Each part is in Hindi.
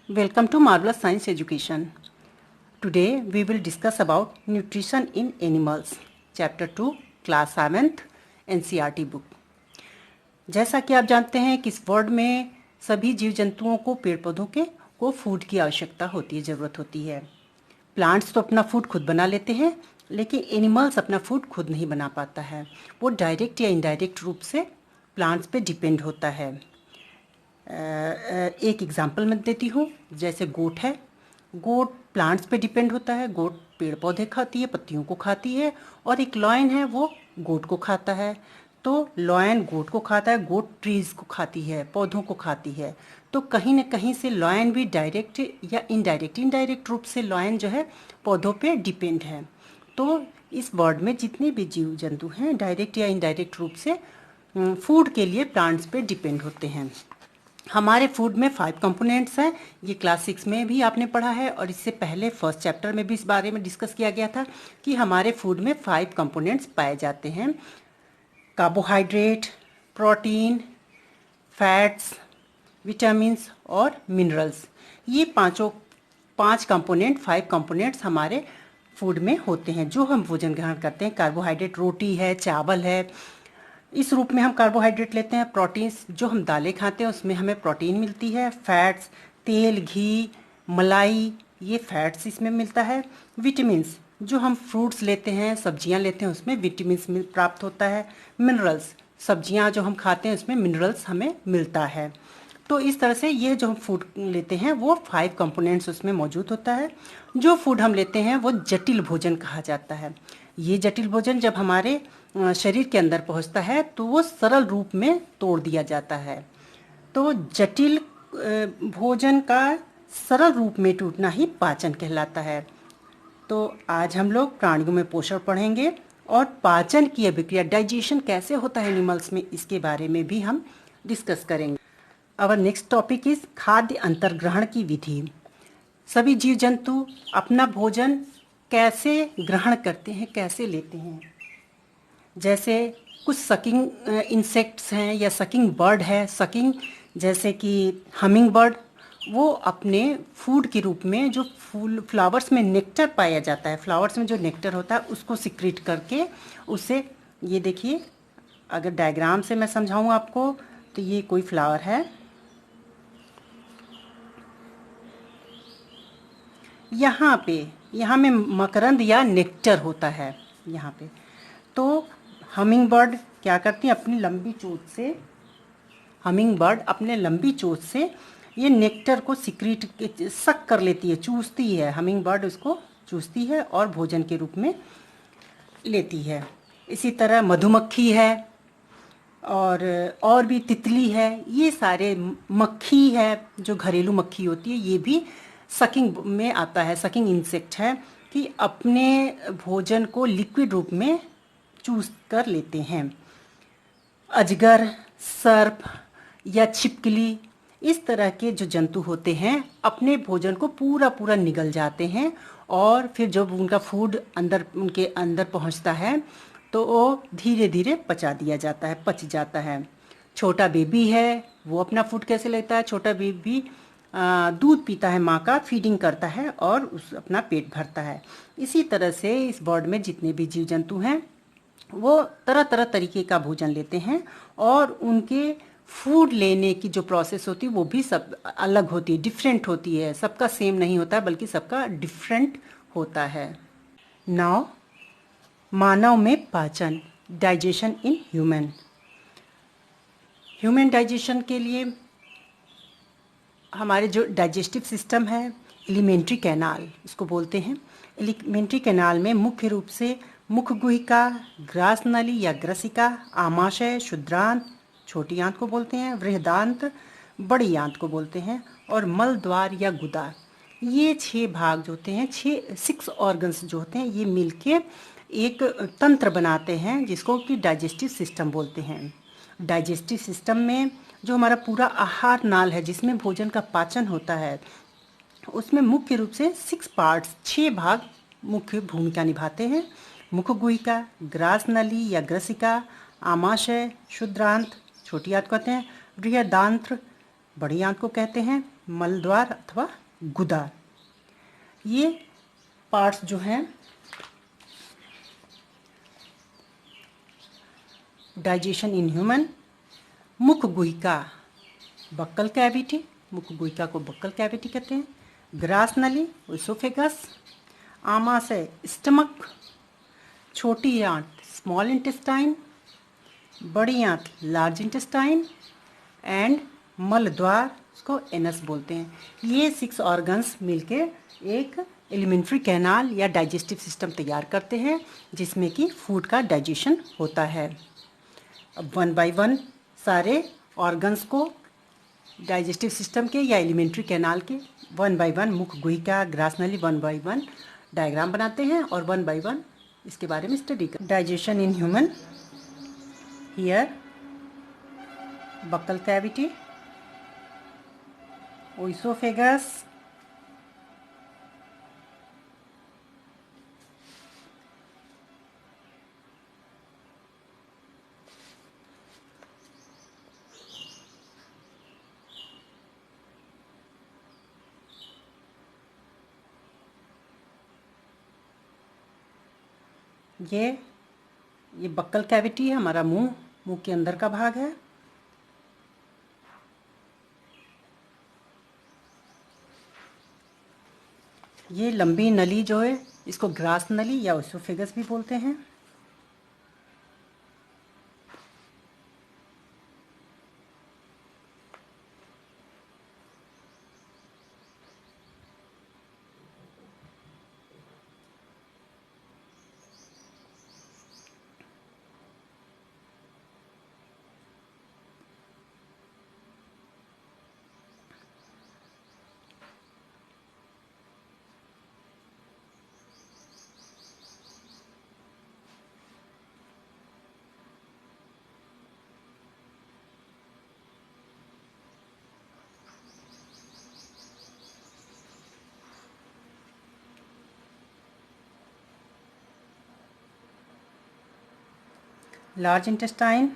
Welcome to Marvelous Science Education. Today we will discuss about nutrition in animals. Chapter 2, Class 7th, NCERT book. जैसा कि आप जानते हैं कि इस वर्ल्ड में सभी जीव जंतुओं को पेड़ पौधों को फूड की आवश्यकता होती है, ज़रूरत होती है। प्लांट्स तो अपना फूड खुद बना लेते हैं, लेकिन एनिमल्स अपना फूड खुद नहीं बना पाता है। वो डायरेक्ट या इनडायरेक्ट रूप से प्लांट्स पे डिपेंड होता है। एक एग्जांपल मैं देती हूँ, जैसे गोट है। गोट प्लांट्स पे डिपेंड होता है, गोट पेड़ पौधे खाती है, पत्तियों को खाती है। और एक लॉयन है, वो गोट को खाता है। तो लॉयन गोट को खाता है, गोट ट्रीज़ को खाती है, पौधों को खाती है। तो कहीं ना कहीं से लॉयन भी डायरेक्ट या इनडायरेक्ट रूप से लॉयन जो है पौधों पे डिपेंड है। तो इस वर्ल्ड में जितने भी जीव जंतु हैं डायरेक्ट या इनडायरेक्ट रूप से फूड के लिए प्लांट्स पे डिपेंड होते हैं। हमारे फूड में 5 कंपोनेंट्स हैं। ये क्लास 6 में भी आपने पढ़ा है और इससे पहले फर्स्ट चैप्टर में भी इस बारे में डिस्कस किया गया था कि हमारे फूड में 5 कंपोनेंट्स पाए जाते हैं। कार्बोहाइड्रेट, प्रोटीन, फैट्स, विटामिन्स और मिनरल्स। ये 5 कंपोनेंट 5 कंपोनेंट्स हमारे फूड में होते हैं जो हम भोजन ग्रहण करते हैं। कार्बोहाइड्रेट रोटी है, चावल है, इस रूप में हम कार्बोहाइड्रेट लेते हैं। प्रोटीन्स जो हम दालें खाते हैं उसमें हमें प्रोटीन मिलती है। फैट्स तेल, घी, मलाई, ये फैट्स इसमें मिलता है। विटामिन्स जो हम फ्रूट्स लेते हैं, सब्जियां लेते हैं, उसमें विटामिन्स प्राप्त होता है। मिनरल्स सब्जियां जो हम खाते हैं उसमें मिनरल्स हमें मिलता है। तो इस तरह से ये जो हम फूड लेते हैं वो 5 कंपोनेंट्स उसमें मौजूद होता है। जो फूड हम लेते हैं वो जटिल भोजन कहा जाता है। ये जटिल भोजन जब हमारे शरीर के अंदर पहुंचता है तो वो सरल रूप में तोड़ दिया जाता है। तो जटिल भोजन का सरल रूप में टूटना ही पाचन कहलाता है। तो आज हम लोग प्राणियों में पोषण पढ़ेंगे और पाचन की अभिक्रिया, डाइजेशन कैसे होता है एनिमल्स में, इसके बारे में भी हम डिस्कस करेंगे। अवर नेक्स्ट टॉपिक इज खाद्य अंतर्ग्रहण की विधि। सभी जीव जंतु अपना भोजन कैसे ग्रहण करते हैं, कैसे लेते हैं। जैसे कुछ सकिंग इंसेक्ट्स हैं या सकिंग बर्ड है। सकिंग जैसे कि हमिंग बर्ड, वो अपने फूड के रूप में जो फ्लावर्स में नेक्टर पाया जाता है, फ्लावर्स में जो नेक्टर होता है उसको सिक्रीट करके उसे, ये देखिए अगर डायग्राम से मैं समझाऊँ आपको तो ये कोई फ्लावर है, यहाँ में मकरंद या नेक्टर होता है यहाँ पे। तो हमिंग बर्ड क्या करती है, अपनी लंबी चोंच से, हमिंग बर्ड अपने लंबी चोंच से ये नेक्टर को सिक्रीट सक कर लेती है, चूसती है। हमिंग बर्ड उसको चूसती है और भोजन के रूप में लेती है। इसी तरह मधुमक्खी है और भी तितली है। ये सारे, मक्खी है जो घरेलू मक्खी होती है, ये भी सकिंग में आता है, सकिंग इंसेक्ट है कि अपने भोजन को लिक्विड रूप में चूस कर लेते हैं। अजगर, सर्प या छिपकली, इस तरह के जो जंतु होते हैं अपने भोजन को पूरा निगल जाते हैं और फिर जब उनका फूड उनके अंदर पहुंचता है तो वो धीरे धीरे पच जाता है। छोटा बेबी है, वो अपना फूड कैसे लेता है। छोटा बेबी दूध पीता है, माँ का फीडिंग करता है और अपना पेट भरता है। इसी तरह से इस वर्ल्ड में जितने भी जीव जंतु हैं वो तरह तरीके का भोजन लेते हैं और उनके फूड लेने की जो प्रोसेस होती है वो भी सब अलग होती है, डिफरेंट होती है। सबका सेम नहीं होता है, बल्कि सबका डिफरेंट होता है। नाउ मानव में पाचन, डाइजेशन इन ह्यूमन डाइजेशन के लिए हमारे जो डाइजेस्टिव सिस्टम है, एलिमेंट्री कैनाल इसको बोलते हैं। एलिमेंट्री कैनाल में मुख्य रूप से मुखगुहिका, ग्रास नली या ग्रसिका, आमाशय, क्षुद्रांत, छोटी आंत को बोलते हैं, बृहदांत, बड़ी आंत को बोलते हैं, और मल द्वार या गुदा, ये 6 भाग जो होते हैं, 6 ऑर्गन्स जो होते हैं, ये मिलके एक तंत्र बनाते हैं जिसको कि डाइजेस्टिव सिस्टम बोलते हैं। डाइजेस्टिव सिस्टम में जो हमारा पूरा आहार नाल है जिसमें भोजन का पाचन होता है, उसमें मुख्य रूप से 6 पार्ट्स, 6 भाग मुख्य भूमिका निभाते हैं। मुखगुहिका, ग्रास नली या ग्रसिका, आमाशय, क्षुद्रांत, छोटी आंत कहते हैं, बृहदांत्र, बड़ी आंत को कहते हैं, मलद्वार अथवा गुदा। ये पार्ट्स जो हैं डाइजेशन इन ह्यूमन, मुख गुहिका बक्कल कैविटी, मुख गुहिका को बक्कल कैविटी कहते हैं। ग्रास नली ओसोफेगस, आमाशय स्टमक, छोटी आंत स्मॉल इंटेस्टाइन, बड़ी आंत लार्ज इंटेस्टाइन एंड मलद्वार उसको एनस बोलते हैं। ये 6 ऑर्गन्स मिलके एक एलिमेंट्री कैनाल या डाइजेस्टिव सिस्टम तैयार करते हैं जिसमें कि फूड का डाइजेशन होता है। अब 1 बाय 1 सारे ऑर्गन्स को डाइजेस्टिव सिस्टम के या एलिमेंट्री कैनाल के 1 बाय 1 मुख गुहिका ग्रास नली 1 बाय 1 डायग्राम बनाते हैं और 1 बाय 1 इसके बारे में स्टडी कर। Digestion in human, here buccal cavity, oesophagus, ये बक्कल कैविटी है, हमारा मुंह के अंदर का भाग है। ये लंबी नली जो है इसको ग्रास नली या ओसोफेगस भी बोलते हैं। Large intestine,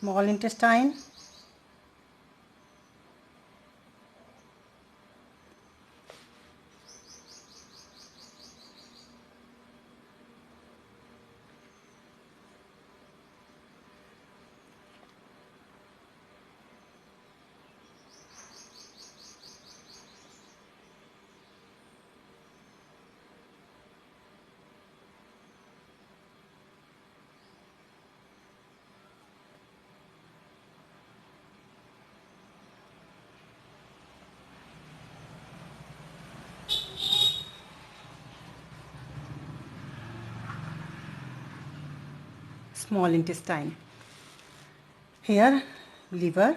small intestine, small intestine. Here liver,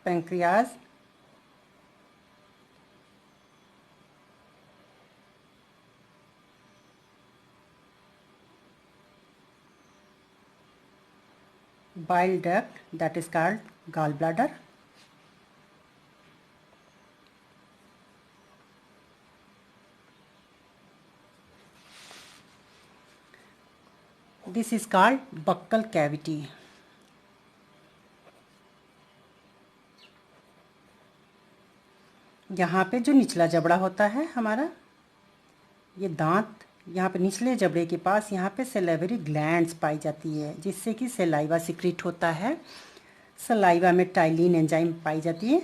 pancreas, bile duct that is called gallbladder, this is called buccal cavity. यहाँ पे जो निचला जबड़ा होता है हमारा, ये दांत, यहाँ पे निचले जबड़े के पास यहाँ पे सेलेवरी ग्लैंड्स पाई जाती है जिससे कि सलाइवा सिक्रीट होता है। सलाइवा में टाइलिन एंजाइम पाई जाती है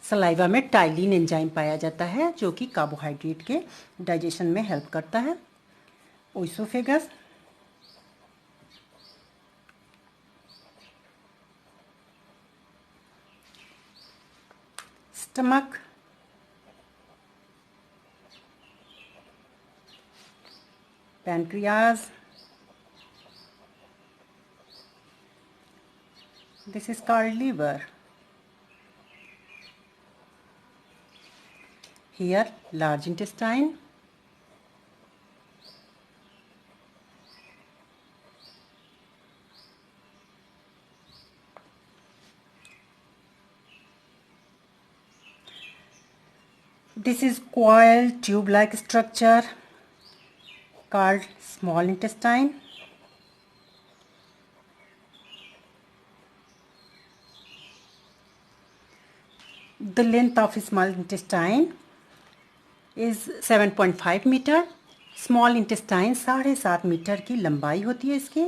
सलाइवा में टाइलिन एंजाइम पाया जाता है जो कि कार्बोहाइड्रेट के डाइजेशन में हेल्प करता है। Oesophagus, stomach, pancreas, this is called liver. Here large intestine, this is coiled tube-like structure called small intestine. The length of small intestine is 7.5 metre. Small intestine 7.5 metre की लंबाई होती है इसकी,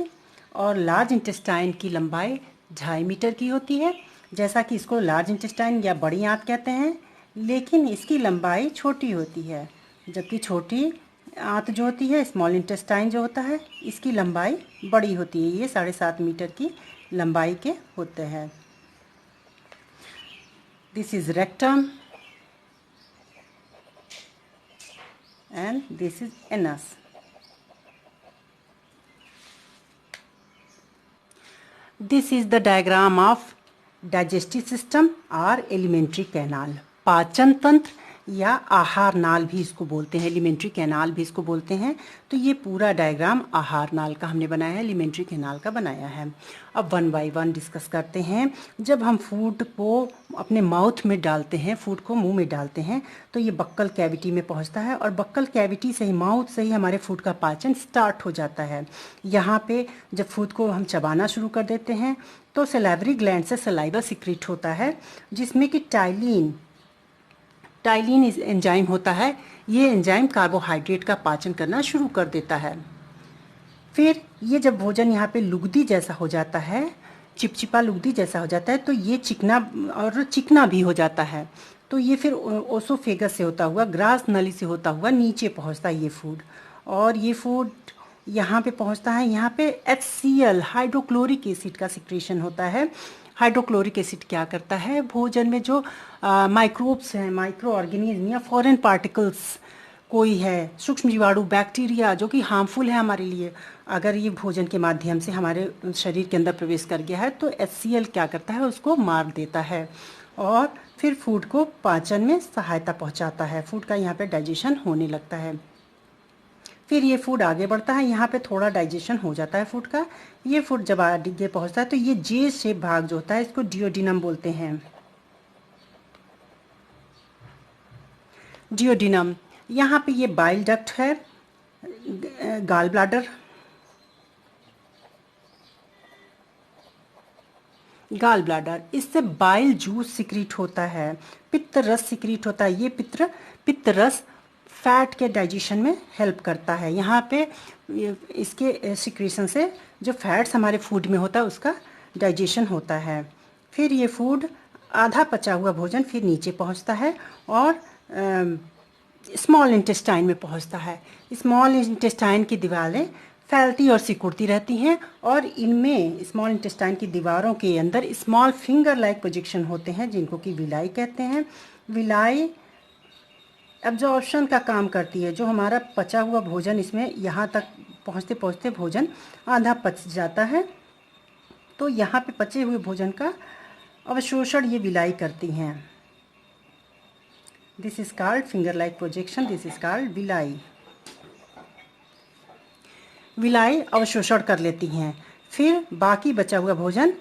और लार्ज इंटेस्टाइन की लंबाई 2.5 मीटर की होती है। जैसा कि इसको लार्ज इंटेस्टाइन या बड़ी आंत कहते हैं, लेकिन इसकी लंबाई छोटी होती है, जबकि छोटी आंत जो होती है, स्मॉल इंटेस्टाइन जो होता है, इसकी लंबाई बड़ी होती है। ये 7.5 मीटर की लंबाई के होते हैं। This is rectum and this is anus. This is the diagram of digestive system or alimentary canal. पाचन तंत्र या आहार नाल भी इसको बोलते हैं, एलिमेंट्री कैनाल भी इसको बोलते हैं। तो ये पूरा डायग्राम आहार नाल का हमने बनाया है, एलिमेंट्री कैनाल का बनाया है। अब वन बाय वन डिस्कस करते हैं। जब हम फूड को अपने माउथ में डालते हैं, फूड को मुंह में डालते हैं, तो ये बक्कल कैविटी में पहुंचता है, और बक्कल कैविटी से ही, माउथ से ही हमारे फूड का पाचन स्टार्ट हो जाता है। यहाँ पे जब फूड को हम चबाना शुरू कर देते हैं तो सलाइवरी ग्लैंड से सलाइवा सिक्रीट होता है, जिसमें कि टाइलिन एंजाइम होता है। ये एंजाइम कार्बोहाइड्रेट का पाचन करना शुरू कर देता है। फिर ये जब भोजन यहाँ पे लुगदी जैसा हो जाता है, चिपचिपा लुगदी जैसा हो जाता है, तो ये चिकना भी हो जाता है। तो ये फिर ओसोफेगस से होता हुआ, ग्रास नली से होता हुआ नीचे पहुँचता है ये फूड, और ये फूड यहाँ पे पहुँचता है। यहाँ पे HCl हाइड्रोक्लोरिक एसिड का सिक्रेशन होता है। हाइड्रोक्लोरिक एसिड क्या करता है, भोजन में जो माइक्रोब्स हैं, माइक्रो ऑर्गेनिज्म या फॉरेन पार्टिकल्स कोई है, सूक्ष्म जीवाणु, बैक्टीरिया जो कि हार्मफुल है हमारे लिए, अगर ये भोजन के माध्यम से हमारे शरीर के अंदर प्रवेश कर गया है, तो HCl क्या करता है, उसको मार देता है, और फिर फूड को पाचन में सहायता पहुंचाता है। फूड का यहाँ पे डाइजेशन होने लगता है। फिर ये फूड आगे बढ़ता है, यहाँ पे थोड़ा डाइजेशन हो जाता है फूड का। ये फूड जब आगे पहुँचता है तो ये जे शेप भाग जो होता है, इसको डियोडिनम बोलते हैं। डियोडिनम, यहाँ पे ये बाइल डक्ट है, गाल ब्लाडर, इससे बाइल जूस सिक्रीट होता है, पित्त रस सिक्रीट होता है। ये पित्त रस फैट के डाइजेशन में हेल्प करता है। यहाँ पे इसके सिक्रीशन से जो फैट्स हमारे फूड में होता है उसका डाइजेशन होता है। फिर ये फूड आधा पचा हुआ भोजन फिर नीचे पहुँचता है और स्मॉल इंटेस्टाइन में पहुँचता है। स्मॉल इंटेस्टाइन की दीवारें फैलती और सिकुड़ती रहती हैं, और इनमें स्मॉल इंटेस्टाइन की दीवारों के अंदर स्मॉल फिंगर लाइक प्रोजेक्शन होते हैं, जिनको कि विलाई कहते हैं। विलाई एब्जॉर्प्शन का काम करती है। जो हमारा पचा हुआ भोजन, इसमें यहाँ तक पहुँचते पहुँचते भोजन आधा पच जाता है, तो यहाँ पे पचे हुए भोजन का अवशोषण ये विलाई करती हैं। This is called finger like projection, this is called villi. Villi अवशोषण कर लेती हैं। फिर बाकी बचा हुआ भोजन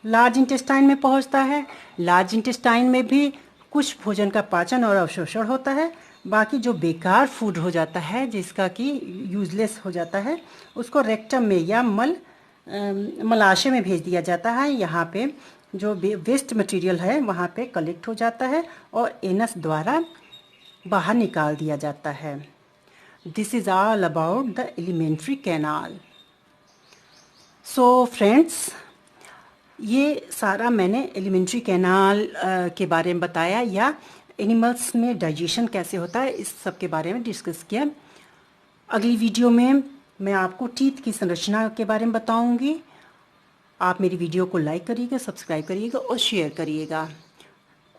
लार्ज इंटेस्टाइन में पहुंचता है। लार्ज इंटेस्टाइन में भी कुछ भोजन का पाचन और अवशोषण होता है। बाकी जो बेकार फूड हो जाता है, जिसका कि यूजलेस हो जाता है, उसको रेक्टम में या मलाशय में भेज दिया जाता है। यहाँ पे जो वेस्ट मटेरियल है वहाँ पे कलेक्ट हो जाता है और एनस द्वारा बाहर निकाल दिया जाता है। This is all about the alimentary canal. So friends, ये सारा मैंने एलिमेंट्री कैनाल के बारे में बताया, या एनिमल्स में डाइजेशन कैसे होता है, इस सब के बारे में डिस्कस किया। अगली वीडियो में मैं आपको टीथ की संरचना के बारे में बताऊंगी। आप मेरी वीडियो को लाइक करिएगा, सब्सक्राइब करिएगा और शेयर करिएगा।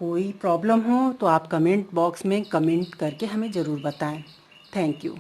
कोई प्रॉब्लम हो तो आप कमेंट बॉक्स में कमेंट करके हमें ज़रूर बताएं। Thank you.